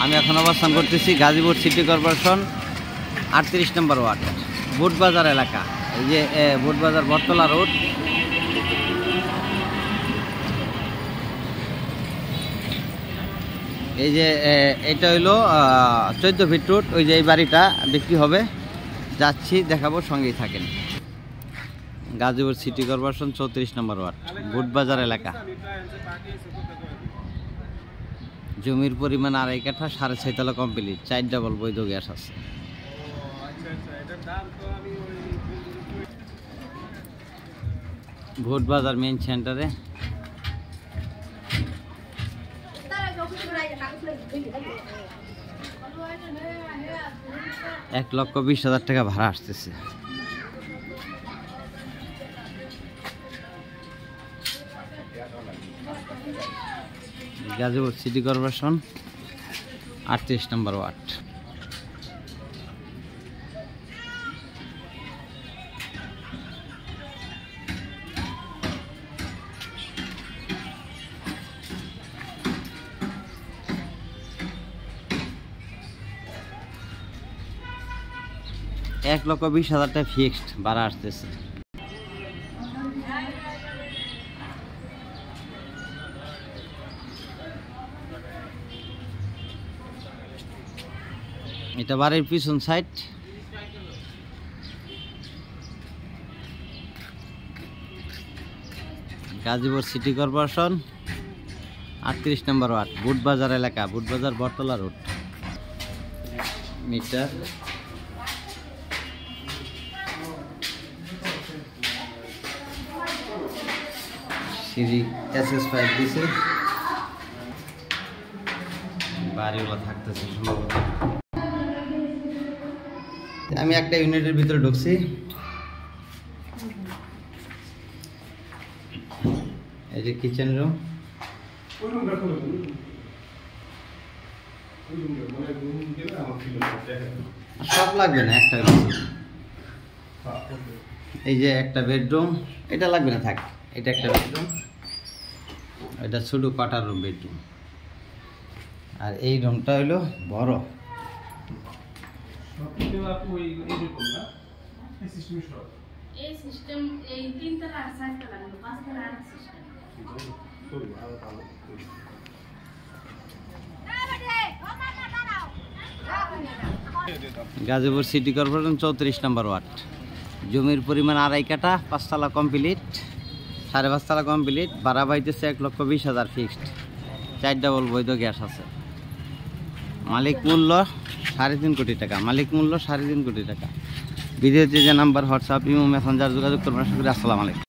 আমি এখন অবস্থান করতেছি গাজীপুর সিটি কর্পোরেশন 38 নম্বর ওয়ার্ড বুটবাজার এলাকা। এই যে বুটবাজার বটতলা রোড। এই যে এটা হইলো 14 ফিট রোড। ওই যে এই বাড়িটা বিক্রি হবে, যাচ্ছি, দেখাবো, সঙ্গেই থাকেন। গাজীপুর সিটি কর্পোরেশন 34 নম্বর ওয়ার্ড বুটবাজার এলাকা। জমির পরিমাণ 2.5 কাঠা, 6.5 তলা কমপ্লিট, 4 ডাবল বৈধ গ্যাস আছে। বুটবাজার মেইন সেন্টারে। 1,20,000 টাকা ভাড়া আসতেছে। গাজীপুর সিটি কর্পোরেশন 38 নম্বর ওয়ার্ড। $1,20,000 টাকা ফিক্সড ভাড়া আসতেছে। এটা বাড়ির পিছন সাইড। গাজীপুর সিটি কর্পোরেশন 38 নম্বর ওয়ার্ড বুটবাজার এলাকা, বুটবাজার বটতলা রোড। মিটার সিঁড়ি SS5 দিছে, বাড়িওয়ালা থাকতেছে সম্ভবত। আমি একটা ইউনিটের ভিতরে ঢুকছি। এই যে কিচেন রুম। সব লাগবে না, একটা রুম। এই যে একটা বেডরুম, এটা লাগবে না, থাক। এটা একটা বেডরুম, এটা ছোট পাটার রুম বেডরুম। আর এই রুমটা হলো বড়। গাজীপুর সিটি কর্পোরেশন 34 নম্বর ওয়ার্ড। জমির পরিমাণ 2.5 কাঠা, 5 তলা কমপ্লিট, 5.5 তলা কমপ্লিট। ভাড়া পাইতেছে 1,20,000 ফিক্সড, 4 ডাবল বৈধ গ্যাস আছে। মালিক মূল্য 3.5 কোটি টাকা। মালিক মূল্য 3.5 কোটি টাকা। ভিডিওতে যে নাম্বার, হোয়াটসঅ্যাপ, ইমো, মেসেঞ্জার যোগাযোগ করবেন। আসসালামু আলাইকুম।